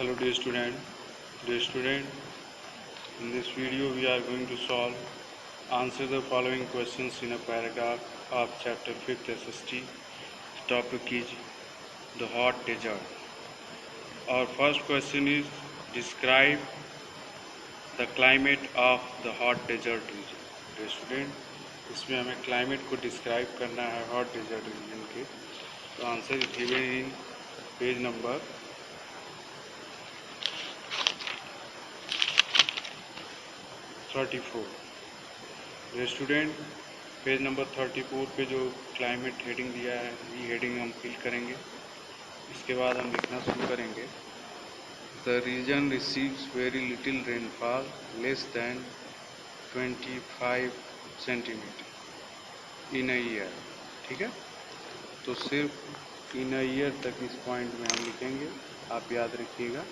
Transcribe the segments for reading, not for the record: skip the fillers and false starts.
Hello dear student. In this video we are going to answer the following questions in a paragraph of chapter 5th SST. The topic is the hot desert. Our first question is describe the climate of the hot desert region. Dear student, इसमें हमें climate को describe करना है hot desert region के. तो answer is given in page number 34. ये student page number 34 पे जो क्लाइमेट हेडिंग दिया है ये हेडिंग हम फिल करेंगे. इसके बाद हम लिखना शुरू करेंगे. The region receives very little rainfall less than 25 centimetres in a year. ठीक है, तो सिर्फ इन अ ईयर तक इस पॉइंट में हम लिखेंगे. आप याद रखिएगा,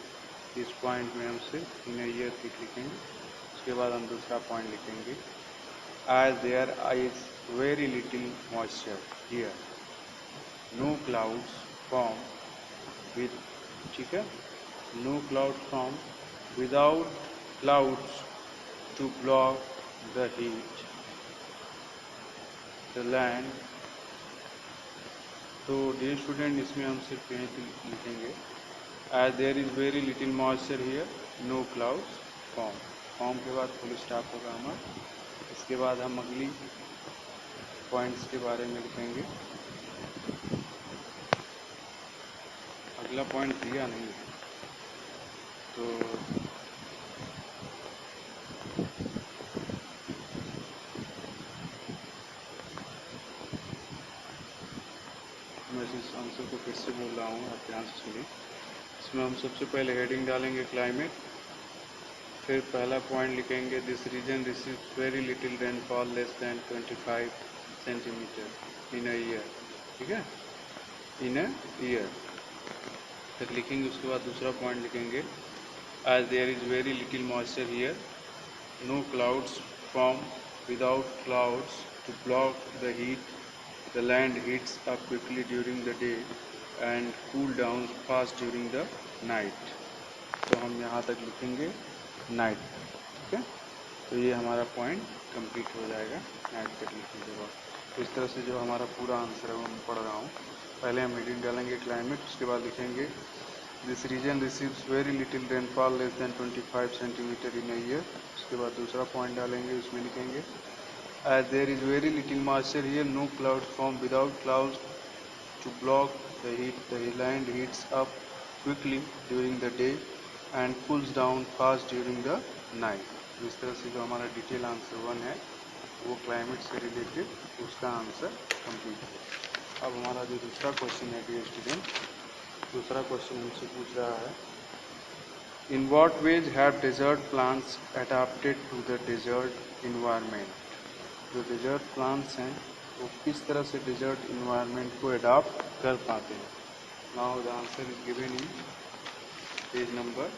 इस पॉइंट में हम सिर्फ इन अ ईयर तक लिखेंगे. उसके बाद हम दूसरा पॉइंट लिखेंगे. As there is very little moisture here, no clouds form with. ठीक है, no cloud form without clouds to block the heat the land. तो डियर स्टूडेंट, इसमें हम सिर्फ यहीं लिखेंगे as there is very little moisture here, no clouds form. Form के बाद फुल स्टॉप होगा हमारा. इसके बाद हम अगली पॉइंट्स के बारे में लिखेंगे. अगला पॉइंट दिया नहीं है तो मैं इस आंसर को फिर से बोल रहा हूँ, आप ध्यान से सुनिए. इसमें हम सबसे पहले हेडिंग डालेंगे क्लाइमेट. फिर पहला पॉइंट लिखेंगे this region receives very little rainfall less than 25 centimetres in a year. ठीक है, इन अ ईयर तक लिखेंगे. उसके बाद दूसरा पॉइंट लिखेंगे as there is very little moisture here, no clouds form without clouds to block the heat the land heats up quickly during the day and cool down fast during the night. तो हम यहाँ तक लिखेंगे night. ठीक है, तो ये हमारा पॉइंट कंप्लीट हो जाएगा नाइट तक लिखने के बाद. तो इस तरह से जो हमारा पूरा आंसर है वो मैं पढ़ रहा हूँ. पहले हम हेडिंग डालेंगे क्लाइमेट. उसके बाद लिखेंगे this region receives very little rainfall less than 25 centimetres in a year. उसके बाद दूसरा पॉइंट डालेंगे, उसमें लिखेंगे as there is very little moisture here, no cloud form without clouds to block the heat the land heats up quickly during the day and cools down fast during the night. इस तरह से जो हमारा detail answer 1 है वो climate से related उसका answer complete है. अब हमारा जो दूसरा क्वेश्चन है डियर स्टूडेंट, दूसरा क्वेश्चन हमसे पूछ रहा है in what ways have desert plants adopted to the desert environment. जो डेजर्ट प्लांट्स हैं वो किस तरह से डेजर्ट इन्वायरमेंट को अडॉप्ट कर पाते हैं. Now the answer is given in page number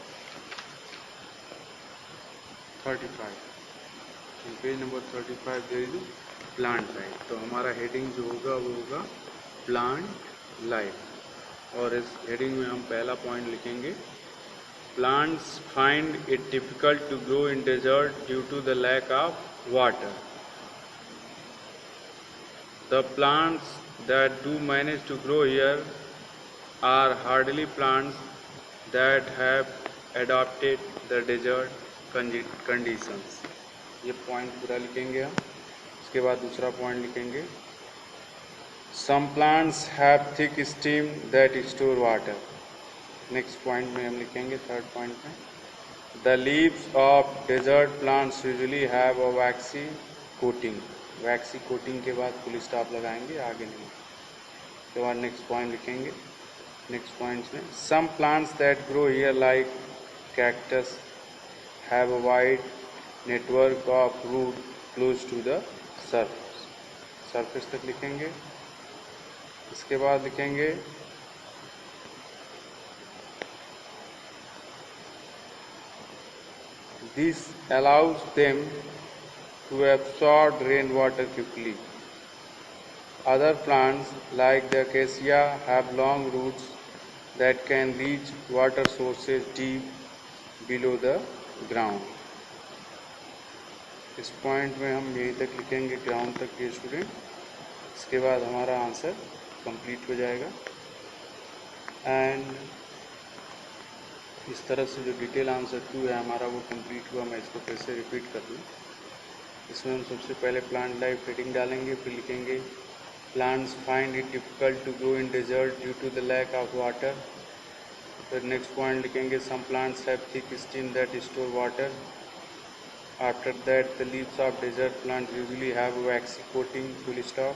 35. In page number 35 there is plant life. तो हमारा हेडिंग जो होगा वो होगा प्लांट लाइफ. और इस हेडिंग में हम पहला पॉइंट लिखेंगे plants find it difficult to grow in desert due to the lack of water. The plants that do manage to grow here are hardly plants that have adopted the desert conditions. ये point पूरा लिखेंगे हम. उसके बाद दूसरा point लिखेंगे some plants have thick stem that store water. Next point में हम लिखेंगे थर्ड पॉइंट में the leaves of desert plants usually have a waxy coating. waxy coating के बाद फुल स्टॉप लगाएंगे, आगे नहीं. उसके बाद नेक्स्ट पॉइंट लिखेंगे. नेक्स्ट पॉइंट्स में some plants that grow here like cactus have a wide network of root close to the surface. Surface तक लिखेंगे. इसके बाद लिखेंगे this allows them to absorb rain water quickly. Other plants like the acacia have long roots that can reach water sources deep below the ground. इस point में हम यहीं तक लिखेंगे, ग्राउंड तक के स्टूडेंट। इसके बाद हमारा आंसर कंप्लीट हो जाएगा। एंड इस तरह से जो डिटेल आंसर 2 है हमारा वो कंप्लीट हुआ। मैं इसको फिर से रिपीट कर दूँ। इसमें हम सबसे पहले प्लांट लाइफ हेडिंग डालेंगे, फिर लिखेंगे plants find it difficult to grow in desert due to the lack of water. फिर नेक्स्ट पॉइंट लिखेंगे some plants have thick skin that store water. After that the leaves of desert plant usually have waxy coating, full stop.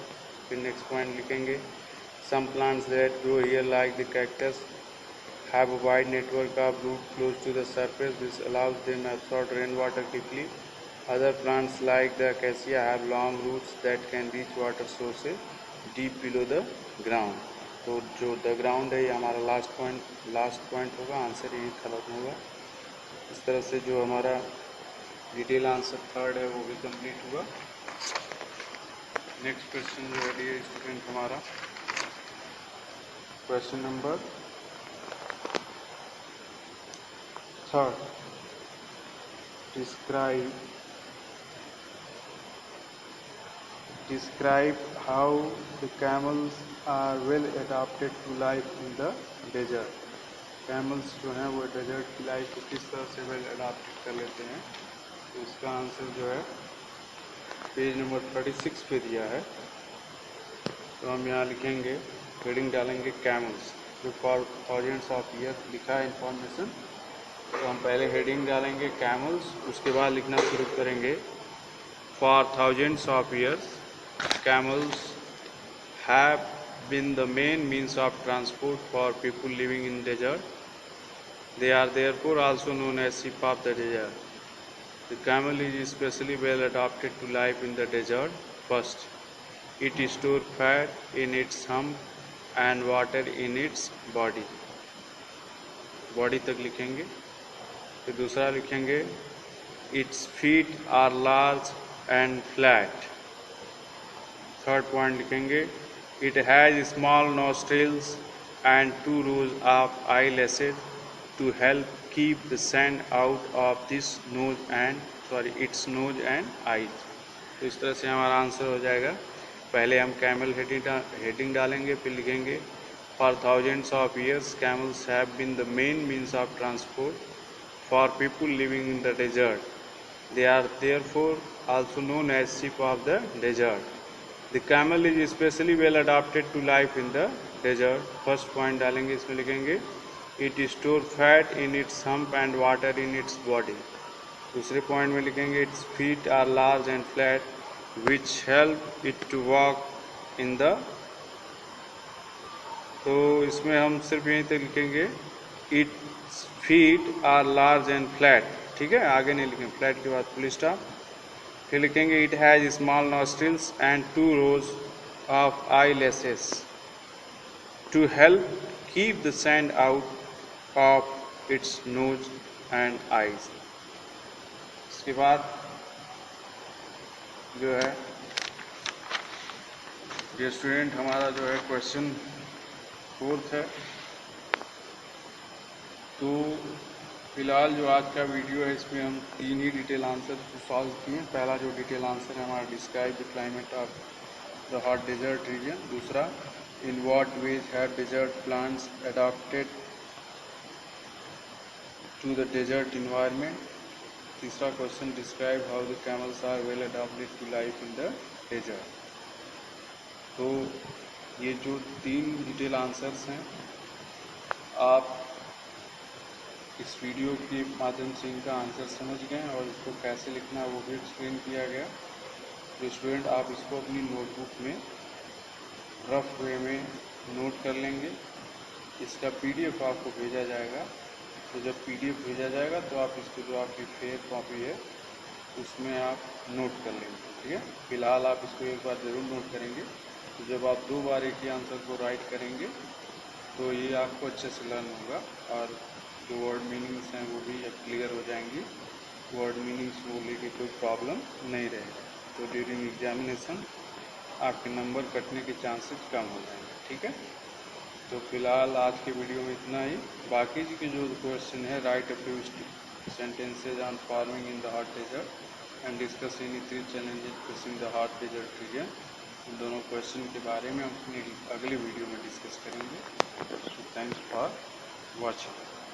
फिर next point लिखेंगे some plants that grow here like the cactus have a wide network of roots close to the surface. This allows them to absorb rainwater quickly. Other plants like the acacia have long roots that can reach water sources deep below the ground. तो जो the ground है ये हमारा last point होगा, answer यही खत्म होगा। इस तरह से जो हमारा डिटेल आंसर थर्ड है वो भी कंप्लीट हुआ। नेक्स्ट क्वेश्चन जो है डियर स्टूडेंट हमारा question number third. describe how the camels are well adapted to life in the desert। Camels जो हैं वो डेजर्ट की लाइफ को किस तरह से वेल अडाप्टेड कर लेते हैं। तो इसका आंसर जो है पेज नंबर 36 पे दिया है। तो हम यहाँ लिखेंगे, हेडिंग डालेंगे कैमल्स, जो फॉर थाउजेंड्स ऑफ ईयर्स लिखा है इंफॉर्मेशन। तो हम पहले हेडिंग डालेंगे कैमल्स, उसके बाद लिखना शुरू करेंगे for thousands of years camels have been the main means of transport for people living in desert. They are therefore also known as sheep of the desert. The camel is especially well adapted to life in the desert. First, it stores fat in its hump and water in its body. Body तक लिखेंगे। फिर दूसरा लिखेंगे its feet are large and flat। Third point लिखेंगे it has small nostrils and 2 rows of eyelashes to help keep the sand out of its nose and eyes। तो इस तरह से हमारा आंसर हो जाएगा। पहले हम कैमल हेडिंग डालेंगे, फिर लिखेंगे for thousands of years camels have been the main means of transport for people living in the desert. They are therefore also known as sheep of the desert। The camel is especially well adapted to life in the desert। First point डालेंगे, इसमें लिखेंगे it stores fat in its hump and water in its body। दूसरे point में लिखेंगे its feet are large and flat which help it to walk in the। तो इसमें हम सिर्फ यहीं तक लिखेंगे its feet are large and flat, ठीक है, आगे नहीं लिखेंगे, फ्लैट के बाद फुल स्टॉप। फिर लिखेंगे it has small nostrils and 2 rows of eyelashes to help keep the sand out of its nose and eyes। इसके बाद जो है ये स्टूडेंट हमारा जो है क्वेश्चन फोर्थ है। तो फिलहाल जो आज का वीडियो है इसमें हम 3 ही डिटेल आंसर सॉल्व किए। पहला जो डिटेल आंसर है हमारा describe the climate of the hot desert region. दूसरा in what ways have desert plants adopted to the desert environment. तीसरा question describe how the camels are well adopted to life in the desert. तो ये जो 3 detail answers हैं आप इस video के माध्यम से इनका आंसर समझ गए और इसको कैसे लिखना है वो भी एक्सप्लेन किया गया। तो स्टूडेंट आप इसको अपनी नोटबुक में रफ वे में नोट कर लेंगे। इसका पीडीएफ आपको भेजा जाएगा। तो जब पीडीएफ भेजा जाएगा तो आप इसको जो आपकी फेयर कॉपी है उसमें आप नोट कर लेंगे, ठीक है। फिलहाल आप इसको एक बार ज़रूर नोट करेंगे। तो जब आप 2 बार एक ही आंसर को राइट करेंगे तो ये आपको अच्छे से लर्न होगा और जो वर्ड मीनिंग्स हैं वो भी अब क्लियर हो जाएंगी। वर्ड मीनिंग्स को लेके कोई प्रॉब्लम नहीं रहेगा। तो ड्यूरिंग एग्जामिनेशन आपके नंबर कटने के चांसेस कम हो जाएंगे, ठीक है। तो फिलहाल आज के वीडियो में इतना ही। बाकी के जो क्वेश्चन है, right a few sentences on farming in the hot desert and discuss any 3 challenges facing the hot desert region, इन दोनों क्वेश्चन के बारे में हम अपनी अगली वीडियो में डिस्कस करेंगे। So thanks for watching.